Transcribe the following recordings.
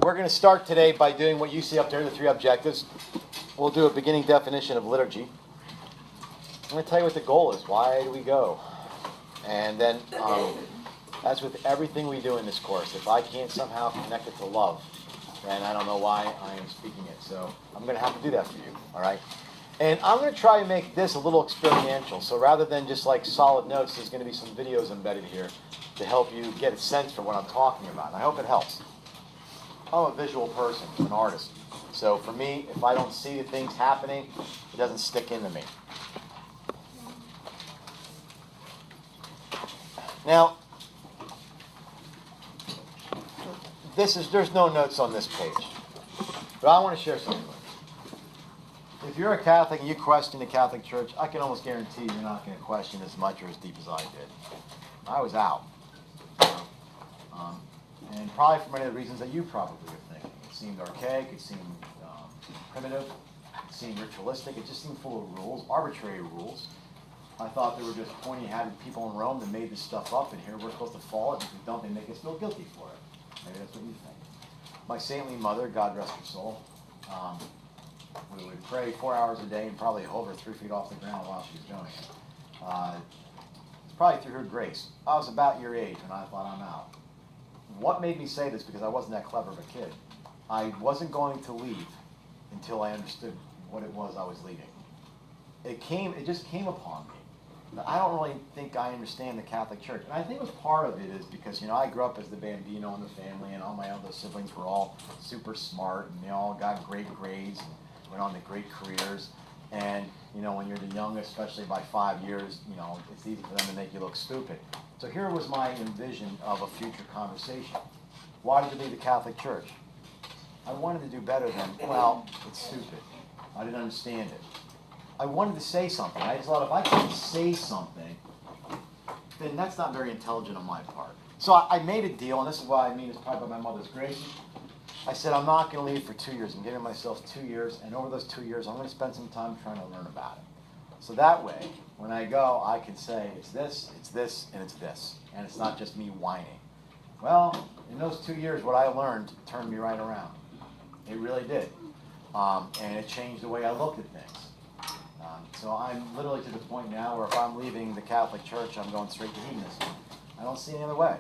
we're going to start today by doing what you see up there, the three objectives. We'll do a beginning definition of liturgy. I'm going to tell you what the goal is. Why do we go? And then, as with everything we do in this course, if I can't somehow connect it to love, then I don't know why I am speaking it. So I'm going to have to do that for you, all right? And I'm going to try and make this a little experiential. So rather than just like solid notes, there's going to be some videos embedded here to help you get a sense for what I'm talking about. And I hope it helps. I'm a visual person, an artist. So for me, if I don't see the things happening, it doesn't stick into me. Now, there's no notes on this page, but I want to share something with you. If you're a Catholic and you question the Catholic Church, I can almost guarantee you're not going to question as much or as deep as I did. I was out. And probably for many of the reasons that you probably are thinking. It seemed archaic, it seemed primitive, it seemed ritualistic, it just seemed full of rules, arbitrary rules. I thought they were just pointy-hatted people in Rome that made this stuff up, and here we're supposed to follow it, and if we don't, they make us feel guilty for it. Maybe that's what you think. My saintly mother, God rest her soul, we would pray 4 hours a day and probably hover 3 feet off the ground while she was doing it. It's probably through her grace. I was about your age when I thought, I'm out. What made me say this? Because I wasn't that clever of a kid. I wasn't going to leave until I understood what it was I was leaving. It just came upon me. I don't really think I understand the Catholic Church. And I think part of it is because, I grew up as the bambino in the family, and all my other siblings were all super smart, and they all got great grades and went on to great careers. And, when you're the youngest, especially by 5 years, it's easy for them to make you look stupid. So here was my envision of a future conversation. Why did you leave the Catholic Church? I wanted to do better than, it's stupid. I didn't understand it. I wanted to say something. I just thought if I couldn't say something, then that's not very intelligent on my part. So I made a deal, and this is what I mean, it's probably by my mother's grace. I said, I'm not going to leave for 2 years. I'm giving myself 2 years, and over those 2 years, I'm going to spend some time trying to learn about it. So that way, when I go, I can say, it's this, and it's this. And it's not just me whining. Well, in those 2 years, what I learned turned me right around. It really did. And it changed the way I looked at things. So I'm literally to the point now where if I'm leaving the Catholic Church, I'm going straight to hedonism. I don't see any other way.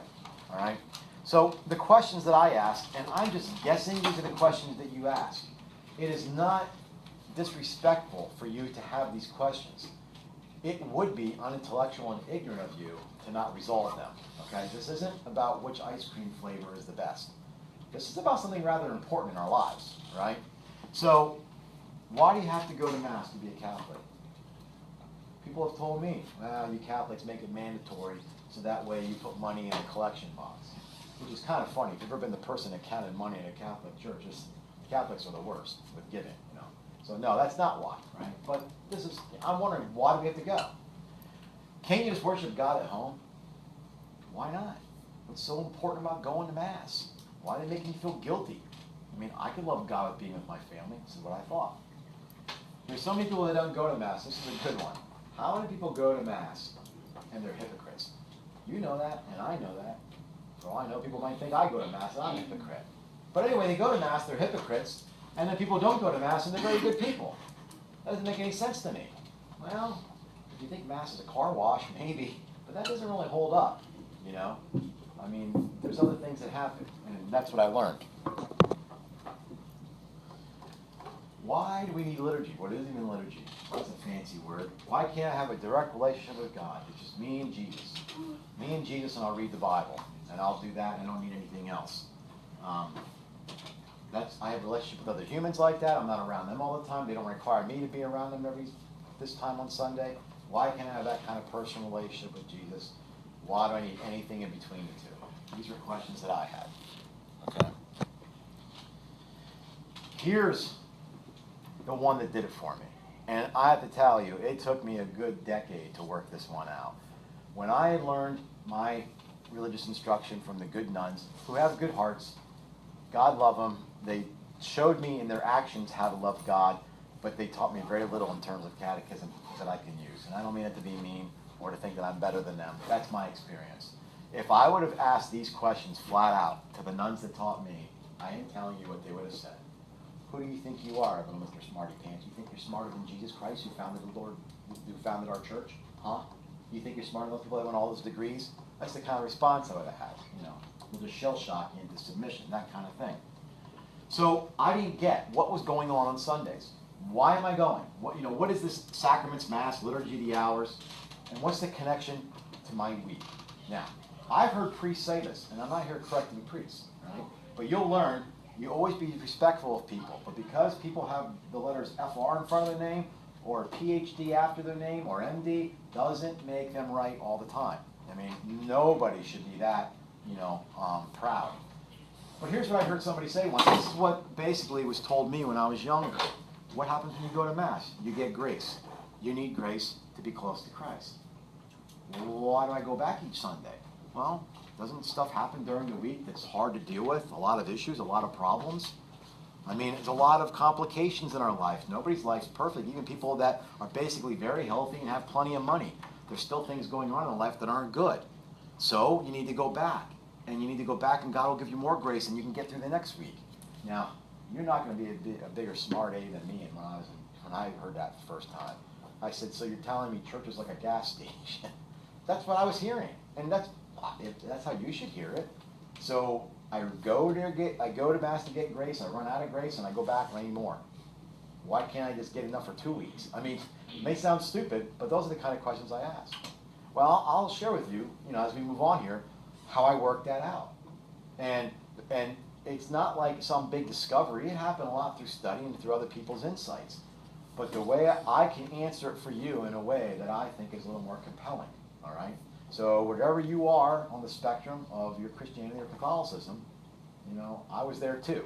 All right? So the questions that I ask, and I'm just guessing these are the questions that you ask. It is not disrespectful for you to have these questions. It would be unintellectual and ignorant of you to not resolve them. Okay? This isn't about which ice cream flavor is the best. This is about something rather important in our lives, right? So, why do you have to go to Mass to be a Catholic? People have told me, well, you Catholics make it mandatory so that way you put money in a collection box. Which is kind of funny. If you've ever been the person that counted money in a Catholic church, Catholics are the worst with giving, So no, that's not why, right? But I'm wondering, why do we have to go? Can't you just worship God at home? Why not? What's so important about going to Mass? Why do they make me feel guilty? I could love God with being with my family. This is what I thought. There's so many people that don't go to Mass. This is a good one. How many people go to Mass and they're hypocrites? You know that, and I know that. For all I know, people might think I go to Mass and I'm a hypocrite. But anyway, they go to Mass, they're hypocrites, and then people don't go to Mass and they're very good people. That doesn't make any sense to me. Well, if you think Mass is a car wash, maybe, but that doesn't really hold up, there's other things that happen, and that's what I learned. Why do we need liturgy? What is even liturgy? That's a fancy word. Why can't I have a direct relationship with God? It's just me and Jesus. Me and Jesus, and I'll read the Bible. And I'll do that, and I don't need anything else. I have a relationship with other humans like that. I'm not around them all the time. They don't require me to be around them this time on Sunday. Why can't I have that kind of personal relationship with Jesus? Why do I need anything in between the two? These are questions that I had. Okay. Here's the one that did it for me. And I have to tell you, it took me a good decade to work this one out. When I learned my religious instruction from the good nuns, who have good hearts, God love them, they showed me in their actions how to love God, but they taught me very little in terms of catechism that I can use. And I don't mean it to be mean or to think that I'm better than them. That's my experience. If I would have asked these questions flat out to the nuns that taught me, I ain't telling you what they would have said. Who do you think you are, little Mr. Smarty Pants? You think you're smarter than Jesus Christ, who founded the Lord, who founded our church? Huh? You think you're smarter than people that went all those degrees? That's the kind of response I would have had. We'll just shell shock you into submission, that kind of thing. So I didn't get what was going on Sundays. Why am I going? What is this sacraments, mass, liturgy, the hours, and what's the connection to my week? Now, I've heard priests say this, and I'm not here correcting priests, right? But you'll learn, you always be respectful of people. But because people have the letters FR in front of their name, or PhD after their name, or MD, doesn't make them right all the time. I mean, nobody should be that, proud. But here's what I heard somebody say once. This is what basically was told me when I was younger. What happens when you go to Mass? You get grace. You need grace to be close to Christ. Why do I go back each Sunday? Well, doesn't stuff happen during the week that's hard to deal with? A lot of issues, a lot of problems? I mean, there's a lot of complications in our life. Nobody's life's perfect. Even people that are basically very healthy and have plenty of money. There's still things going on in life that aren't good. So you need to go back. And you need to go back, and God will give you more grace, and you can get through the next week. Now, you're not going to be a bigger smart A than me. And when I heard that the first time, I said, "So you're telling me church is like a gas station?" That's what I was hearing, and that's how you should hear it. So I go to Mass to get grace. I run out of grace, and I go back and I need more. Why can't I just get enough for 2 weeks? I mean, it may sound stupid, but those are the kind of questions I ask. Well, I'll share with you, as we move on here, how I worked that out. And it's not like some big discovery. It happened a lot through study and through other people's insights. But the way I can answer it for you in a way that I think is a little more compelling, all right? So wherever you are on the spectrum of your Christianity or Catholicism, I was there too.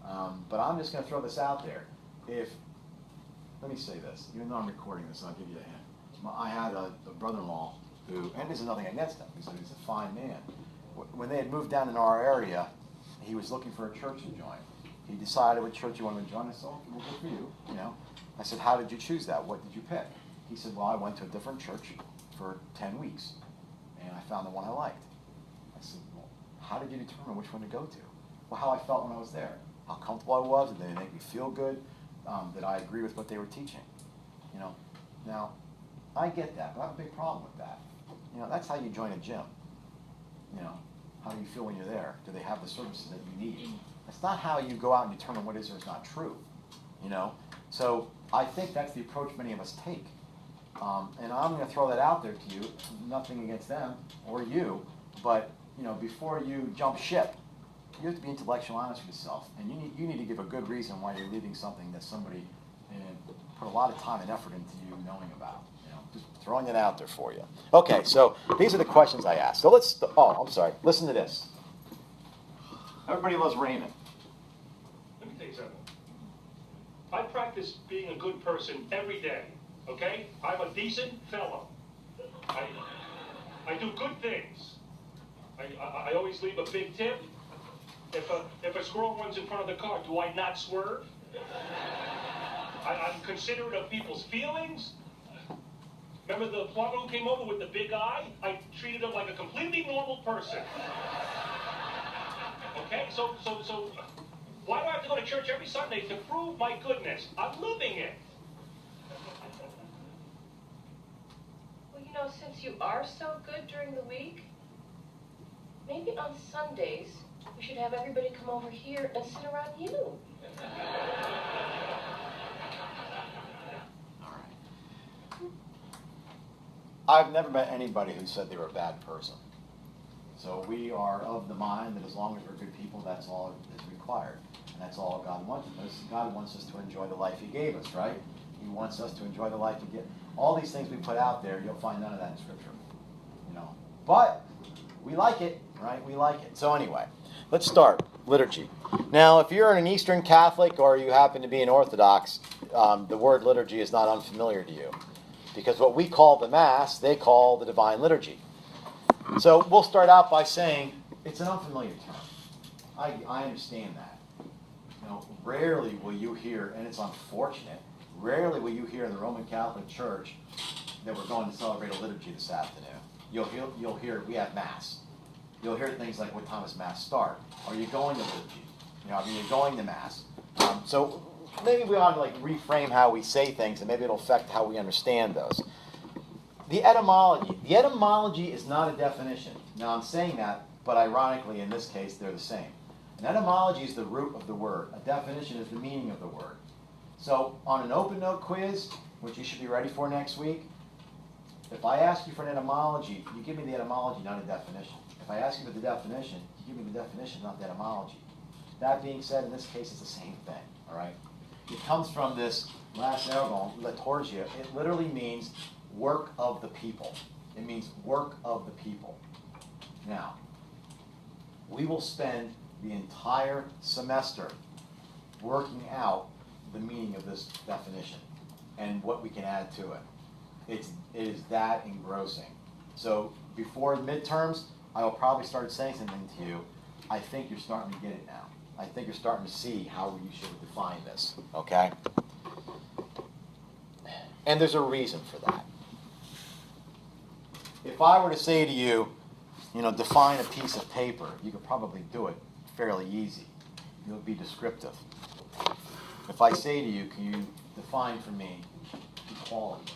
But I'm just going to throw this out there. Let me say this, even though I'm recording this, I'll give you a hint. I had a brother-in-law who, and this is nothing against him, he's a fine man. When they had moved down in our area, he was looking for a church to join. He decided what church he wanted to join. I said, "Oh, well, good for you." I said, "How did you choose that? What did you pick?" He said, "Well, I went to a different church for 10 weeks, and I found the one I liked." I said, "Well, how did you determine which one to go to?" "Well, how I felt when I was there. How comfortable I was. Did they make me feel good? Did I agree with what they were teaching?" Now, I get that, but I have a big problem with that. That's how you join a gym. How do you feel when you're there? Do they have the services that you need? That's not how you go out and determine what is or is not true. So I think that's the approach many of us take. And I'm going to throw that out there to you. Nothing against them or you, but before you jump ship, you have to be intellectually honest with yourself, and you need to give a good reason why you're leaving something that somebody put a lot of time and effort into you knowing about. Just throwing it out there for you. Okay, so these are the questions I asked. So I'm sorry. Listen to this. Everybody loves Raymond. Let me tell you something. I practice being a good person every day, okay? I'm a decent fellow. I do good things. I always leave a big tip. If a squirrel runs in front of the car, do I not swerve? I'm considerate of people's feelings. Remember the plumber who came over with the big eye? I treated him like a completely normal person. Okay, so why do I have to go to church every Sunday to prove my goodness? I'm living it. Well, since you are so good during the week, maybe on Sundays we should have everybody come over here and sit around you. I've never met anybody who said they were a bad person. So we are of the mind that as long as we're good people, that's all is required. And that's all God wants us. God wants us to enjoy the life He gave us, right? He wants us to enjoy the life He gave. All these things we put out there, you'll find none of that in Scripture. But we like it, right? We like it. So anyway, let's start. Liturgy. Now, if you're an Eastern Catholic or you happen to be an Orthodox, the word liturgy is not unfamiliar to you. Because what we call the Mass, they call the Divine Liturgy. So we'll start out by saying it's an unfamiliar term. I understand that. Rarely will you hear, and it's unfortunate, rarely will you hear in the Roman Catholic Church that we're going to celebrate a liturgy this afternoon. You'll hear we have Mass. You'll hear things like, what time does Mass start? Are you going to liturgy? I mean, you're going to Mass. So maybe we ought to like reframe how we say things, and maybe it'll affect how we understand those. The etymology. The etymology is not a definition. Now I'm saying that, but ironically in this case they're the same. An etymology is the root of the word. A definition is the meaning of the word. So on an open note quiz, which you should be ready for next week, if I ask you for an etymology, you give me the etymology, not a definition. If I ask you for the definition, you give me the definition, not the etymology. That being said, in this case, it's the same thing, all right? It comes from this last ergon, liturgia. It literally means work of the people. It means work of the people. Now, we will spend the entire semester working out the meaning of this definition and what we can add to it. It is that engrossing. So before midterms, I will probably start saying something to you. I think you're starting to get it now. I think you're starting to see how you should define this, okay? And there's a reason for that. If I were to say to you, define a piece of paper, you could probably do it fairly easy. It would be descriptive. If I say to you, can you define for me equality,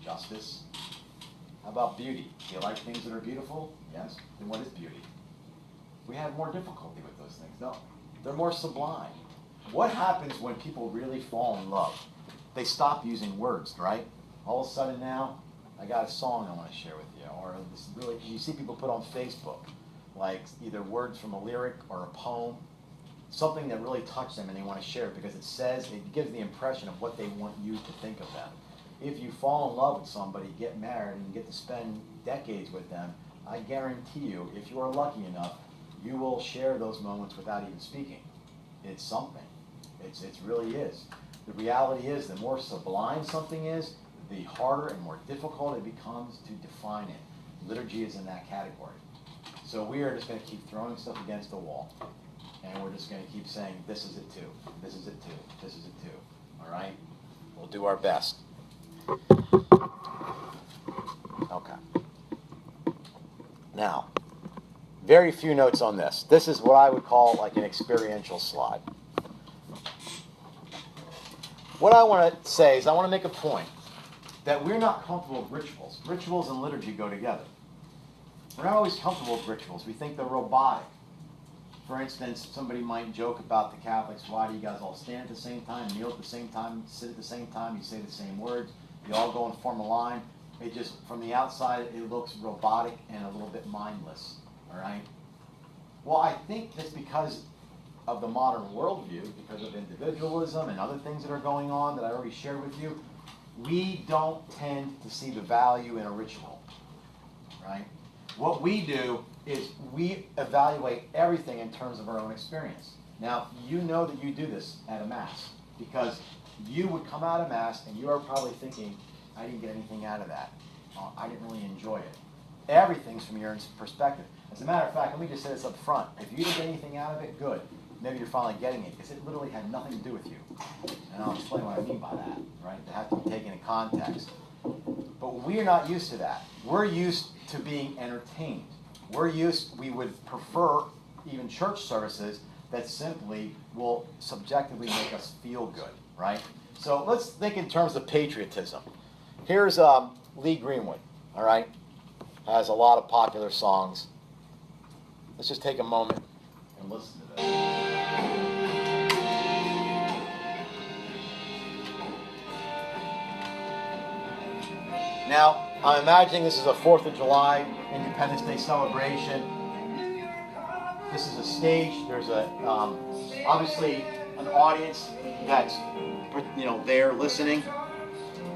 justice? How about beauty? Do you like things that are beautiful? Yes? Then what is beauty? We have more difficulty with those things. No, they're more sublime. What happens when people really fall in love? They stop using words, right? All of a sudden now, I got a song I want to share with you. Or this really, you see people put on Facebook, like either words from a lyric or a poem, something that really touched them and they want to share it because it gives the impression of what they want you to think of them. If you fall in love with somebody, get married, and get to spend decades with them, I guarantee you, if you are lucky enough, you will share those moments without even speaking. It's something. It really is. The reality is, the more sublime something is, the harder and more difficult it becomes to define it. Liturgy is in that category. So we are just going to keep throwing stuff against the wall. And we're just going to keep saying, this is it too, this is it too, this is it too. All right? We'll do our best. Okay. Now, very few notes on this. This is what I would call like an experiential slide. What I want to say is I want to make a point that we're not comfortable with rituals. Rituals and liturgy go together. We're not always comfortable with rituals. We think they're robotic. For instance, somebody might joke about the Catholics, why do you guys all stand at the same time, kneel at the same time, sit at the same time, you say the same words, you all go and form a line. It just, from the outside, it looks robotic and a little bit mindless, all right? Well, I think that's because of the modern worldview, because of individualism and other things that are going on that I already shared with you. We don't tend to see the value in a ritual, right? What we do is we evaluate everything in terms of our own experience. Now, you know that you do this at a Mass, because you would come out of Mass and you are probably thinking, I didn't get anything out of that. I didn't really enjoy it. Everything's from your perspective. As a matter of fact, let me just say this up front. If you didn't get anything out of it, good. Maybe you're finally getting it, because it literally had nothing to do with you. And I'll explain what I mean by that, right? They have to be taken in context. But we're not used to that. We're used to being entertained. We would prefer even church services that simply will subjectively make us feel good, right? So let's think in terms of patriotism. Here's Lee Greenwood, all right? Has a lot of popular songs. Let's just take a moment and listen to this. Now, I'm imagining this is a 4th of July Independence Day celebration. This is a stage. There's obviously an audience that's there listening.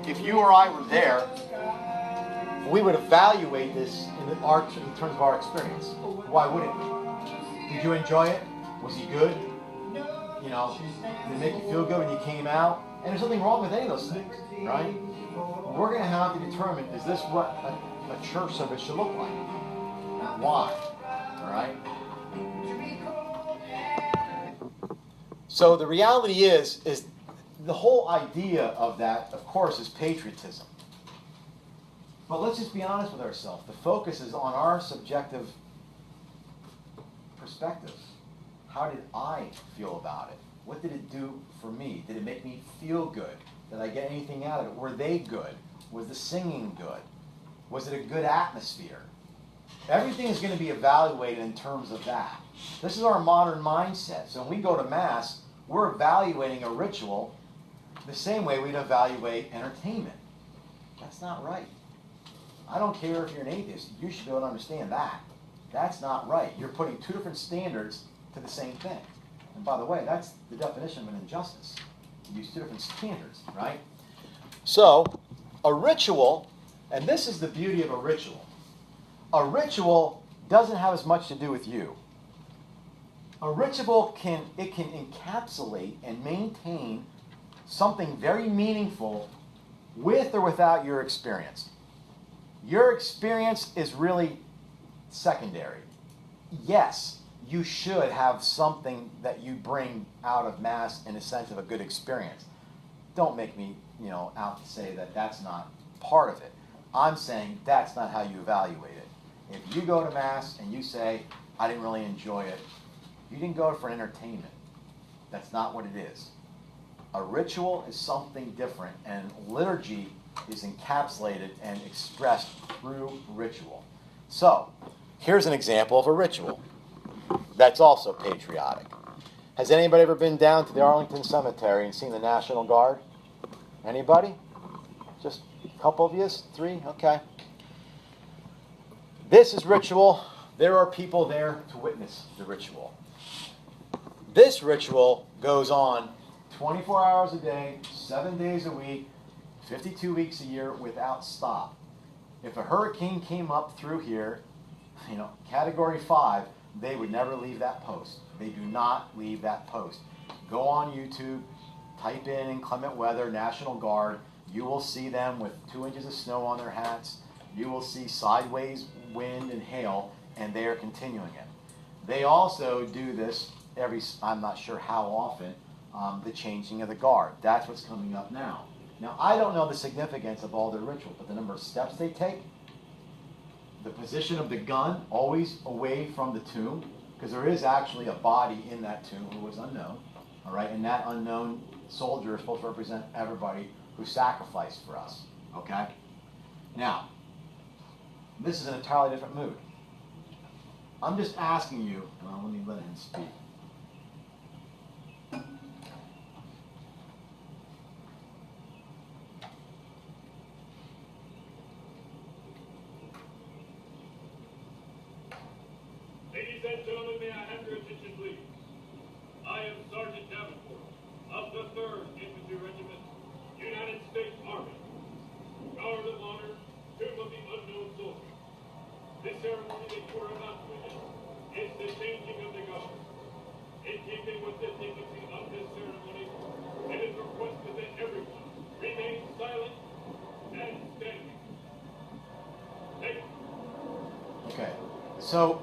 If you or I were there, we would evaluate this in terms of our experience. Why wouldn't we? Did you enjoy it? Was he good? Did it make you feel good when you came out? And there's nothing wrong with any of those things, right? We're going to have to determine, is this what a church service should look like? And why? All right? So the reality is the whole idea of that, of course, is patriotism. But let's just be honest with ourselves. The focus is on our subjective perspective. how did I feel about it? What did it do for me? Did it make me feel good? Did I get anything out of it? Were they good? Was the singing good? Was it a good atmosphere? Everything is going to be evaluated in terms of that. This is our modern mindset. So when we go to Mass, we're evaluating a ritual the same way we'd evaluate entertainment. That's not right. I don't care if you're an atheist. You should be able to understand that. That's not right. You're putting two different standards to the same thing. And by the way, that's the definition of an injustice. You use two different standards, right? So, a ritual, and this is the beauty of a ritual. A ritual doesn't have as much to do with you. A ritual can encapsulate and maintain something very meaningful with or without your experience. Your experience is really secondary. Yes, you should have something that you bring out of Mass in a sense of a good experience. Don't make me, out to say that that's not part of it. I'm saying that's not how you evaluate it. If you go to Mass and you say, I didn't really enjoy it, you didn't go for entertainment. That's not what it is. A ritual is something different, and liturgy is encapsulated and expressed through ritual. So, here's an example of a ritual that's also patriotic. Has anybody ever been down to the Arlington Cemetery and seen the National Guard? Anybody? Just a couple of you? 3? Okay. This is ritual. There are people there to witness the ritual. This ritual goes on 24 hours a day, 7 days a week, 52 weeks a year without stop. If a hurricane came up through here, category 5, they would never leave that post. They do not leave that post. Go on YouTube, type in inclement weather, National Guard. You will see them with 2 inches of snow on their hats. You will see sideways wind and hail, and they are continuing it. They also do this I'm not sure how often, the changing of the guard. That's what's coming up now. Now, I don't know the significance of all their ritual, but the number of steps they take, the position of the gun, always away from the tomb, because there is actually a body in that tomb who was unknown, all right? And that unknown soldier is supposed to represent everybody who sacrificed for us, okay? Now, this is an entirely different mood. I'm just asking you, let me let him speak. Ladies and gentlemen, may I have your attention, please? I am Sergeant Davenport of the 3rd Infantry Regiment, United States Army. Guard of Honor, Tomb of the Unknown Soldier. This ceremony that you are about to witness is the changing of the guard. In keeping with the dignity of this ceremony, it is requested that everyone remain silent and standing. Thank you. Okay, so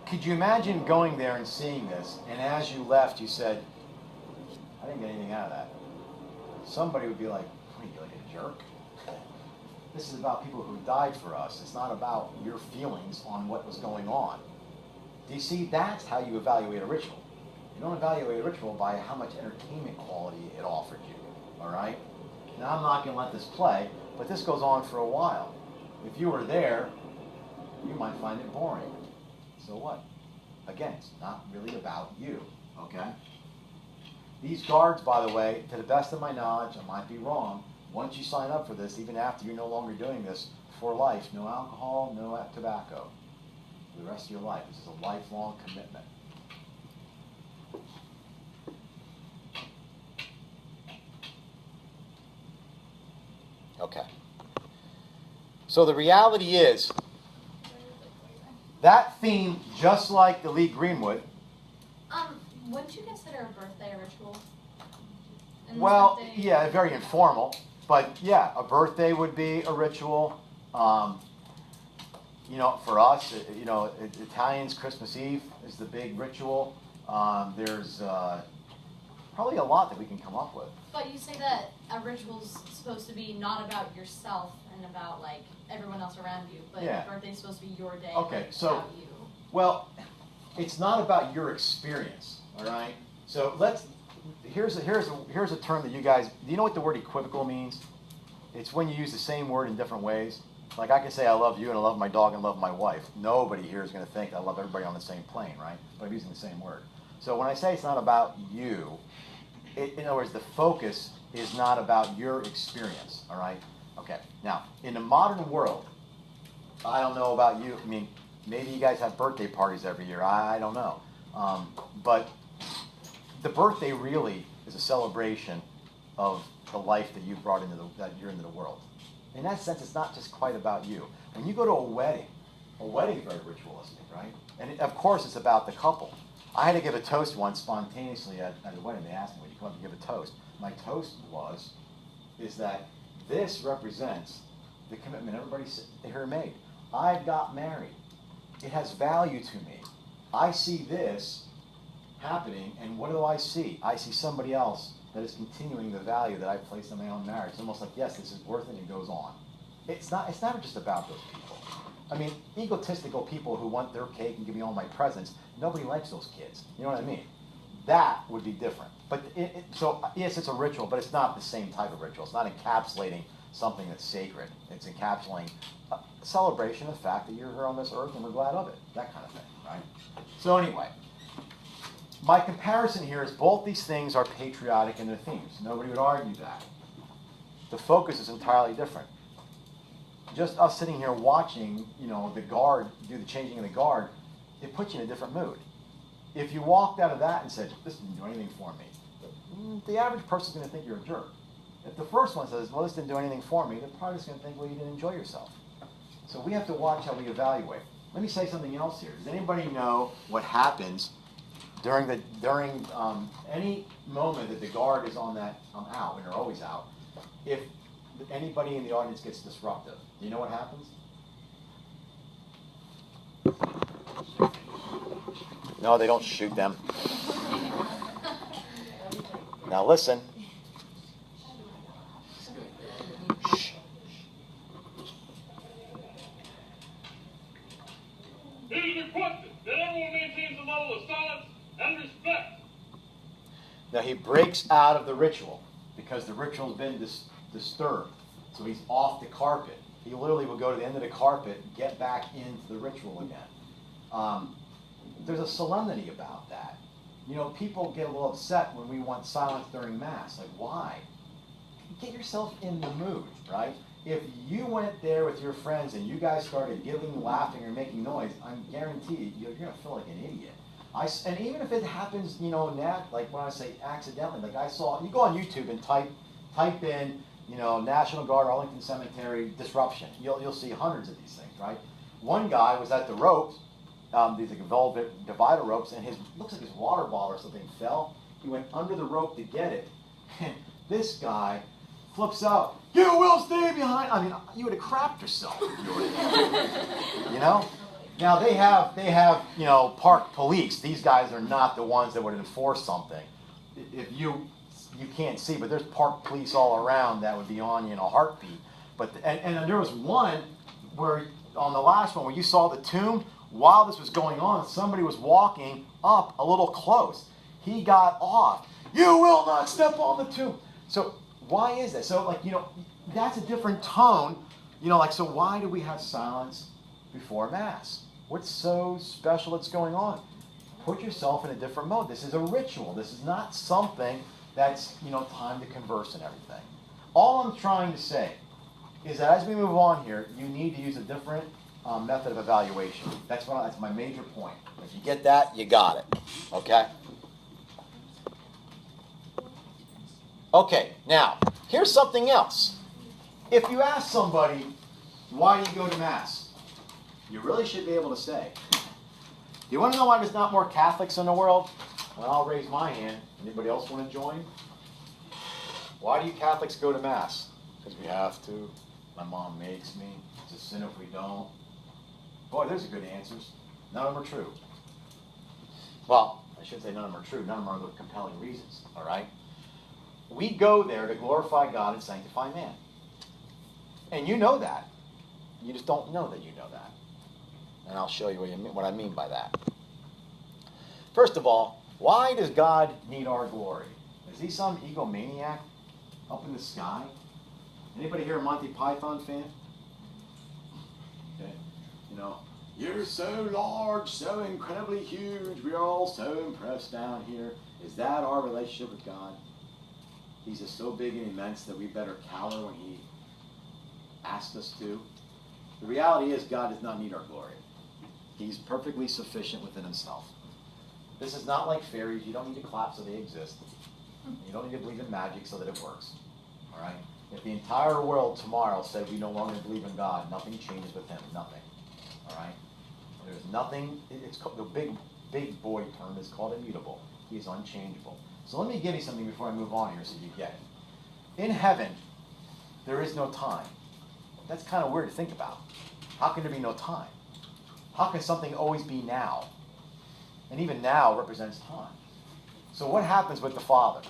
could you imagine going there and seeing this, and as you left, you said, I didn't get anything out of that? Somebody would be like, what are you, like a jerk? This is about people who died for us. It's not about your feelings on what was going on. Do you see? That's how you evaluate a ritual. You don't evaluate a ritual by how much entertainment quality it offered you, all right? Now, I'm not going to let this play, but this goes on for a while. If you were there, you might find it boring. So what? Again, it's not really about you, okay? These guards, by the way, to the best of my knowledge, I might be wrong, once you sign up for this, even after you're no longer doing this, for life, no alcohol, no tobacco. For the rest of your life. This is a lifelong commitment. Okay. So the reality is, that theme, just like the Lee Greenwood. Wouldn't you consider a birthday a ritual? Well, yeah, very informal. But yeah, a birthday would be a ritual. For us, Italians, Christmas Eve is the big ritual. There's probably a lot that we can come up with. But you say that a ritual's supposed to be not about yourself and about everyone else around you, but Yeah. your birthday's supposed to be your day. Okay, so about you. well, it's not about your experience, all right? So here's a term that you guys, do you know what the word equivocal means? It's when you use the same word in different ways. Like I can say I love you and I love my dog and love my wife. Nobody here is going to think I love everybody on the same plane, right? But I'm using the same word. So when I say it's not about you, in other words, the focus is not about your experience, all right? Okay, now, in the modern world, I don't know about you. I mean, maybe you guys have birthday parties every year. I don't know. But the birthday really is a celebration of the life that you brought that you're into the world. In that sense, it's not just quite about you. When you go to a wedding is very ritualistic, right? And of course, it's about the couple. I had to give a toast once spontaneously at a wedding. They asked me, "Would you come up and give a toast?" My toast is that this represents the commitment everybody here made. I got married. It has value to me. I see this happening, and what do I see? I see somebody else that is continuing the value that I placed in my own marriage. It's almost like, yes, this is worth it, and it goes on. It's never just about those people. I mean, egotistical people who want their cake and give me all my presents, nobody likes those kids. You know what I mean? That would be different. But so yes, it's a ritual, but it's not the same type of ritual. It's not encapsulating something that's sacred. It's encapsulating a celebration of the fact that you're here on this earth and we're glad of it. That kind of thing, right? So anyway, my comparison here is both these things are patriotic in their themes. Nobody would argue that. The focus is entirely different. Just us sitting here watching, the guard do the changing of the guard, it puts you in a different mood. If you walked out of that and said, "This didn't do anything for me," the average person's going to think you're a jerk. If the first one says, "Well, this didn't do anything for me," they're probably just going to think, "Well, you didn't enjoy yourself." So we have to watch how we evaluate. Let me say something else here. Does anybody know what happens during any moment that the guard is on that out, and they're always out, if anybody in the audience gets disruptive? Do you know what happens? No, they don't shoot them. Now listen. Shh. It is requested that everyone maintains a level of silence and respect. Now he breaks out of the ritual because the ritual has been disturbed. So he's off the carpet. He literally will go to the end of the carpet, get back into the ritual again. There's a solemnity about that. People get a little upset when we want silence during Mass. Like, why? Get yourself in the mood, right? If you went there with your friends and you guys started giggling, laughing, or making noise, I'm guaranteed you're going to feel like an idiot. And even if it happens, like when I say accidentally, like I saw, you go on YouTube and type in, National Guard, Arlington Cemetery, disruption. You'll see hundreds of these things, right? One guy was at the ropes, these like velvet divider ropes, and looks like his water bottle or something fell. He went under the rope to get it, and this guy flips out. "You will stay behind." I mean, you would have crapped yourself if you were there. Now they have park police. These guys are not the ones that would enforce something. If you can't see, but there's park police all around that would be on you in a heartbeat. But and there was one where on the last one where you saw the tomb. While this was going on, somebody was walking up a little close. He got off. "You will not step on the tomb." So why is that? So that's a different tone. So why do we have silence before Mass? What's so special that's going on? Put yourself in a different mode. This is a ritual. This is not something that's time to converse and everything. All I'm trying to say is that as we move on here, you need to use a different method of evaluation. That's my major point. If you get that, you got it. Okay? Okay, now, here's something else. If you ask somebody, "Why do you go to Mass?" you really should be able to say. You want to know why there's not more Catholics in the world? Well, I'll raise my hand. Anybody else want to join? Why do you Catholics go to Mass? Because we have to. My mom makes me. It's a sin if we don't. Boy, there's good answers. None of them are true. Well, I should say none of them are true. None of them are the compelling reasons, all right? We go there to glorify God and sanctify man. And you know that. You just don't know that you know that. And I'll show you what I mean by that. First of all, why does God need our glory? Is he some egomaniac up in the sky? Anybody here a Monty Python fan? Okay. You know, you're so large, so incredibly huge, we're all so impressed down here. Is that our relationship with God? He's just so big and immense that we better cower when he asks us to. The reality is God does not need our glory. He's perfectly sufficient within himself. This is not like fairies. You don't need to clap so they exist. You don't need to believe in magic so that it works. All right? If the entire world tomorrow said we no longer believe in God, nothing changes with him. Nothing. All right? There's nothing. It's called, the big boy term is called immutable. He is unchangeable. So let me give you something before I move on here so you get it. In heaven, there is no time. That's kind of weird to think about. How can there be no time? How can something always be now? And even now represents time. So what happens with the Father?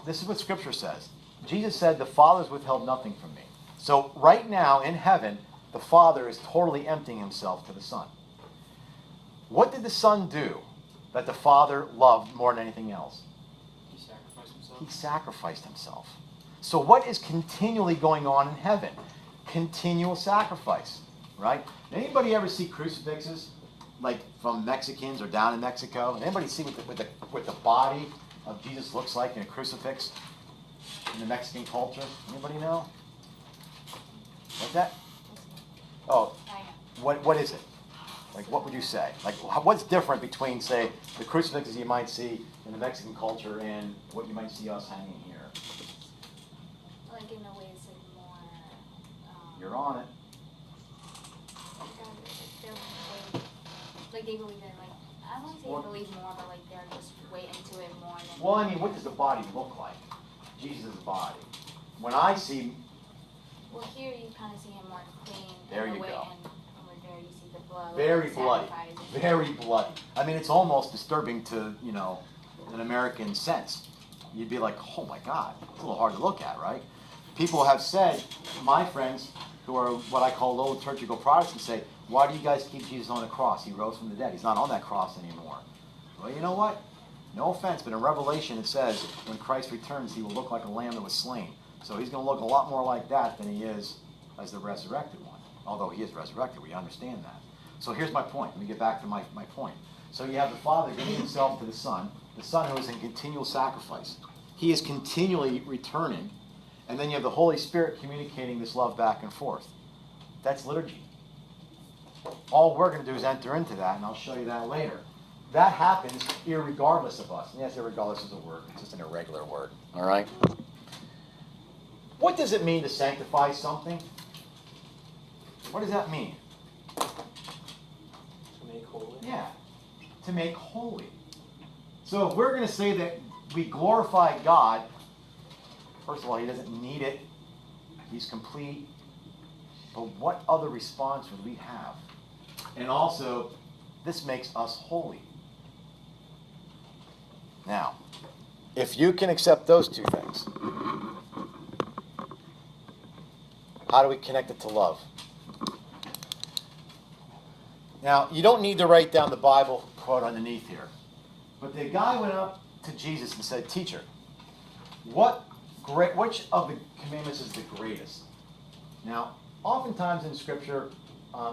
This is what Scripture says. Jesus said, the Father's withheld nothing from me. So right now in heaven, the Father is totally emptying himself to the Son. What did the Son do that the Father loved more than anything else? He sacrificed himself. He sacrificed himself. So what is continually going on in heaven? Continual sacrifice, right? Anybody ever see crucifixes, like from Mexicans or down in Mexico? Anybody see what the body of Jesus looks like in a crucifix in the Mexican culture? Anybody know? What's that? Oh, what is it? Like, what would you say? Like, what's different between, say, the crucifixes you might see in the Mexican culture and what you might see us hanging here? Like, in a way, it's like more. You're on it. Like, they believe in, like, I won't say they believe more, but, like, they're just way into it more than. Well, I mean, what does the body look like? Jesus' body. When I see. Well, here you kind of see him more clean. There in you a way, go. And over there you see the blood. Very like, bloody. sacrificing. Very bloody. I mean, it's almost disturbing to, you know, an American sense. You'd be like, oh my God, it's a little hard to look at, right? People have said, my friends who are what I call low liturgical Protestants say, why do you guys keep Jesus on the cross? He rose from the dead. He's not on that cross anymore. Well, you know what? No offense, but in Revelation it says when Christ returns, he will look like a lamb that was slain. So he's going to look a lot more like that than he is as the resurrected one. Although he is resurrected, we understand that. So here's my point. Let me get back to my point. So you have the Father giving himself to the Son who is in continual sacrifice. He is continually returning. And then you have the Holy Spirit communicating this love back and forth. That's liturgy. All we're going to do is enter into that, and I'll show you that later. That happens irregardless of us. And yes, irregardless is a word. It's just an irregular word. All right? What does it mean to sanctify something? What does that mean? To make holy. Yeah, to make holy. So if we're going to say that we glorify God, first of all, he doesn't need it. He's complete. But what other response would we have? And also, this makes us holy. Now, if you can accept those two things, how do we connect it to love? Now, you don't need to write down the Bible quote underneath here. But the guy went up to Jesus and said, Teacher, which of the commandments is the greatest? Now, oftentimes in Scripture,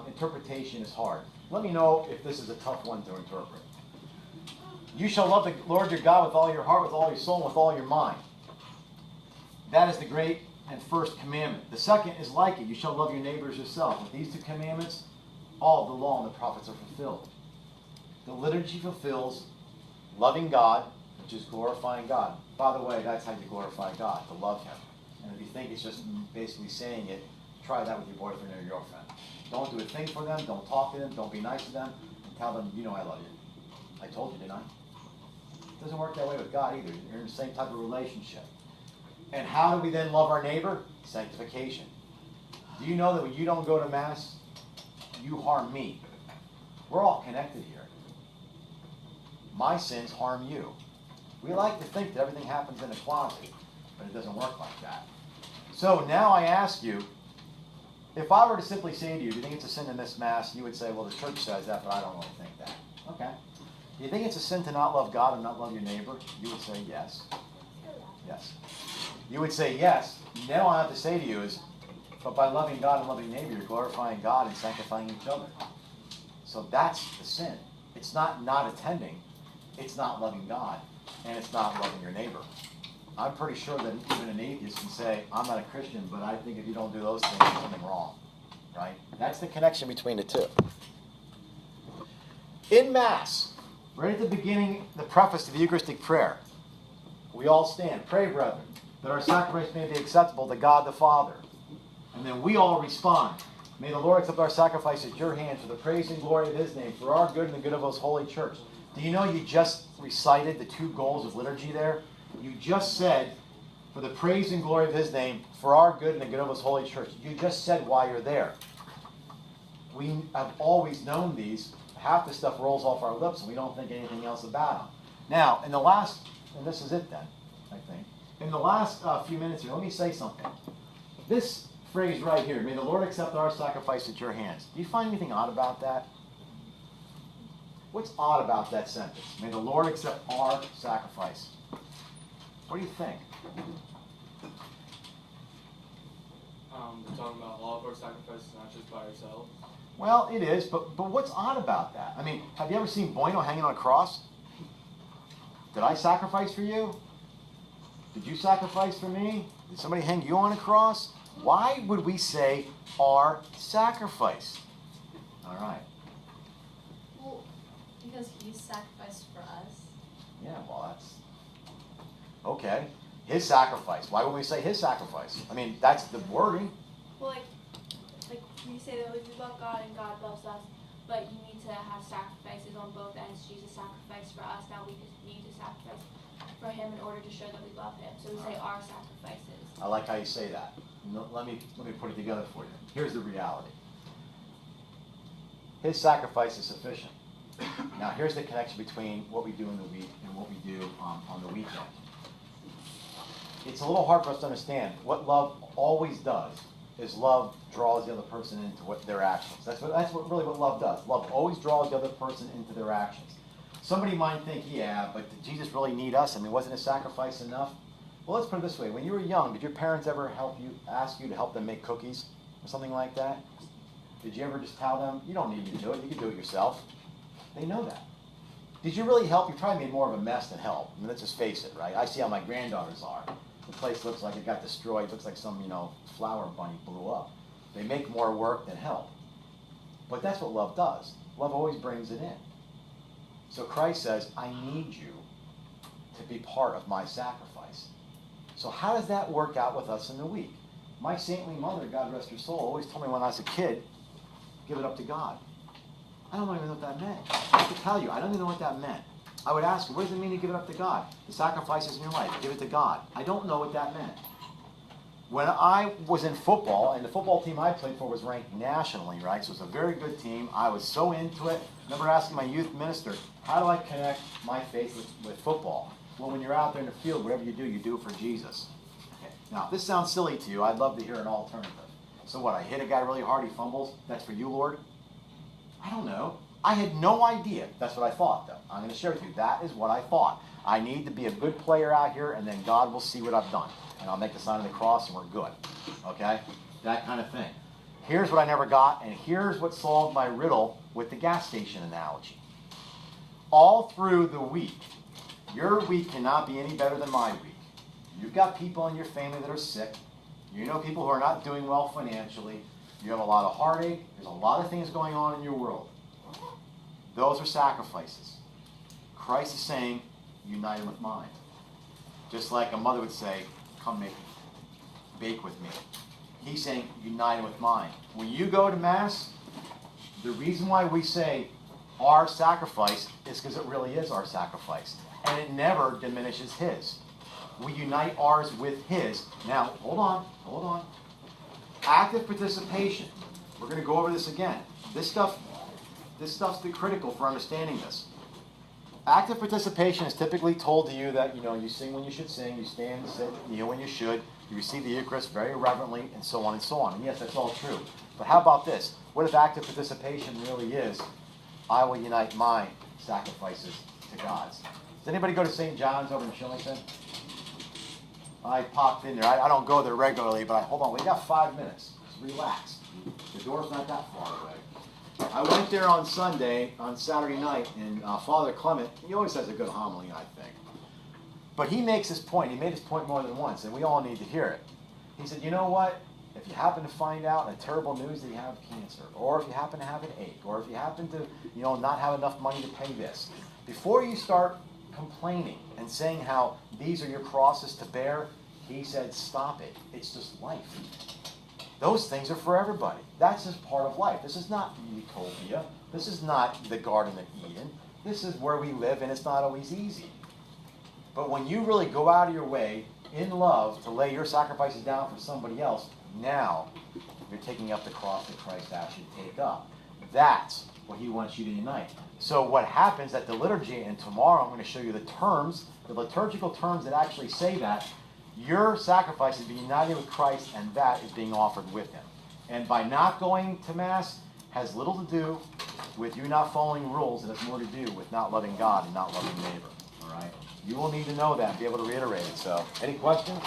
interpretation is hard. Let me know if this is a tough one to interpret. You shall love the Lord your God with all your heart, with all your soul, and with all your mind. That is the great and first commandment. The second is like it. You shall love your neighbor as yourself. With these two commandments, all of the law and the prophets are fulfilled. The liturgy fulfills loving God, which is glorifying God. By the way, that's how you glorify God, to love him. And if you think it's just basically saying it, try that with your boyfriend or your girlfriend. Don't do a thing for them. Don't talk to them. Don't be nice to them. And tell them, you know I love you. I told you, didn't I? It doesn't work that way with God either. You're in the same type of relationship. And how do we then love our neighbor? Sanctification. Do you know that when you don't go to Mass, you harm me? We're all connected here. My sins harm you. We like to think that everything happens in a closet, but it doesn't work like that. So now I ask you, if I were to simply say to you, do you think it's a sin to miss Mass? You would say, well, the church says that, but I don't really think that. Okay. Do you think it's a sin to not love God and not love your neighbor? You would say yes. Yes. You would say yes. Now all I have to say to you is, but by loving God and loving neighbor, you're glorifying God and sanctifying each other. So that's the sin. It's not attending. It's not loving God. And it's not loving your neighbor. I'm pretty sure that even an atheist can say, I'm not a Christian, but I think if you don't do those things, there's something wrong. Right? That's the connection between the two. In Mass, right at the beginning, the preface to the Eucharistic prayer, we all stand. Pray, brethren, that our sacrifice may be acceptable to God the Father. And then we all respond. May the Lord accept our sacrifice at your hands for the praise and glory of his name, for our good and the good of his holy church. Do you know you just recited the two goals of liturgy there? You just said, for the praise and glory of his name, for our good and the good of his holy church. You just said why you're there. We have always known these. Half the stuff rolls off our lips and we don't think anything else about them. Now, in the last, and this is it then, I think. In the last few minutes here, let me say something. This phrase right here, may the Lord accept our sacrifice at your hands. Do you find anything odd about that? What's odd about that sentence? May the Lord accept our sacrifice. What do you think? We're talking about all of our sacrifices, not just by ourselves. Well, it is, but what's odd about that? I mean, have you ever seen Bueno hanging on a cross? Did I sacrifice for you? Did you sacrifice for me? Did somebody hang you on a cross? Why would we say our sacrifice? All right. Well, because he sacrificed for us. Yeah, well, that's... Okay. His sacrifice. Why would we say his sacrifice? I mean, that's the wording. Well, like we say that we love God and God loves us, but you need to have sacrifices on both ends. Jesus sacrificed for us. Now we just need to sacrifice for him in order to show that we love him. So we say our sacrifices. I like how you say that. Let me put it together for you. Here's the reality. His sacrifice is sufficient. Now, here's the connection between what we do in the week and what we do on the weekend. It's a little hard for us to understand. What love always does is love draws the other person into their actions. That's really what love does. Love always draws the other person into their actions. Somebody might think, yeah, but did Jesus really need us? I mean, wasn't his sacrifice enough? Well, let's put it this way. When you were young, did your parents ever ask you to help them make cookies or something like that? Did you ever just tell them, you don't need me to do it, you can do it yourself? They know that. Did you really help? You probably made more of a mess than help. I mean, let's just face it, right? I see how my granddaughters are. The place looks like it got destroyed. It looks like some, flower bunny blew up. They make more work than help. But that's what love does. Love always brings it in. So Christ says, I need you to be part of my sacrifice. So how does that work out with us in the week? My saintly mother, God rest her soul, always told me when I was a kid, give it up to God. I don't even know what that meant. I have to tell you, I don't even know what that meant. I would ask her, what does it mean to give it up to God? The sacrifices in your life, give it to God. I don't know what that meant. When I was in football, and the football team I played for was ranked nationally, right? So it was a very good team. I was so into it. I remember asking my youth minister, how do I connect my faith with football? Well, when you're out there in the field, whatever you do it for Jesus. Okay. Now, if this sounds silly to you, I'd love to hear an alternative. So what, I hit a guy really hard, he fumbles, that's for you, Lord? I don't know. I had no idea. That's what I thought, though. I'm going to share with you. That is what I thought. I need to be a good player out here, and then God will see what I've done. And I'll make the sign of the cross, and we're good. Okay? That kind of thing. Here's what I never got, and here's what solved my riddle with the gas station analogy. All through the week, your week cannot be any better than my week. You've got people in your family that are sick. You know people who are not doing well financially. You have a lot of heartache. There's a lot of things going on in your world. Those are sacrifices. Christ is saying, unite them with mine. Just like a mother would say, come bake with me. He's saying, unite them with mine. When you go to Mass, the reason why we say our sacrifice is because it really is our sacrifice. And it never diminishes his. We unite ours with his. Now, hold on. Active participation. We're going to go over this again. This stuff's critical for understanding this. Active participation is typically told to you that, you sing when you should sing, you stand and sit, kneel when you should, you receive the Eucharist very reverently, and so on and so on. And yes, that's all true. But how about this? What if active participation really is, I will unite mine sacrifices to God's. Does anybody go to St. John's over in Shillington? I popped in there. I don't go there regularly, but hold on. We got 5 minutes. Just relax. The door's not that far away. I went there on Saturday night, and Father Clement, he always has a good homily, I think. But he makes this point. He made this point more than once, and we all need to hear it. He said, you know what? If you happen to find out a terrible news that you have cancer, or if you happen to have an ache, or if you happen to, not have enough money to pay this, before you start complaining and saying how these are your crosses to bear, he said, stop it. It's just life. Those things are for everybody. That's just part of life. This is not utopia. This is not the Garden of Eden. This is where we live, and it's not always easy. But when you really go out of your way in love to lay your sacrifices down for somebody else, now you're taking up the cross that Christ asked you to take up. That's what he wants you to unite. So what happens at the liturgy, and tomorrow I'm going to show you the terms, the liturgical terms that actually say that, your sacrifice is being united with Christ, and that is being offered with him. And by not going to Mass has little to do with you not following rules. It has more to do with not loving God and not loving neighbor. All right? You will need to know that and be able to reiterate it. So, any questions?